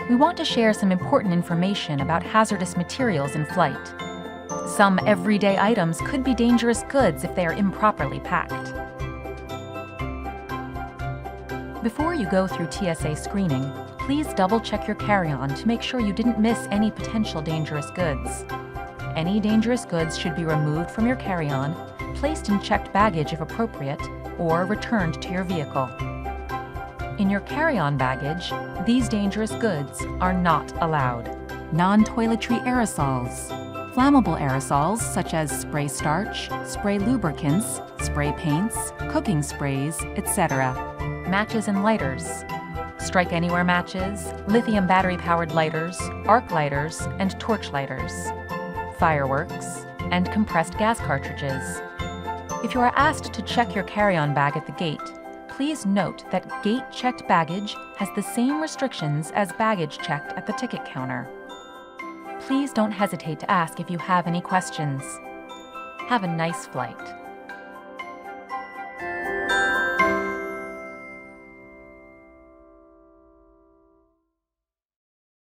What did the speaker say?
we want to share some important information about hazardous materials in flight. Some everyday items could be dangerous goods if they are improperly packed. Before you go through TSA screening, please double-check your carry-on to make sure you didn't miss any potential dangerous goods. Any dangerous goods should be removed from your carry-on, placed in checked baggage if appropriate, or returned to your vehicle. In your carry-on baggage, these dangerous goods are not allowed. Non-toiletry aerosols. Flammable aerosols such as spray starch, spray lubricants, spray paints, cooking sprays, etc. Matches and lighters. Strike anywhere matches, lithium battery-powered lighters, arc lighters, and torch lighters. Fireworks, and compressed gas cartridges. If you are asked to check your carry-on bag at the gate, please note that gate-checked baggage has the same restrictions as baggage checked at the ticket counter. Please don't hesitate to ask if you have any questions. Have a nice flight.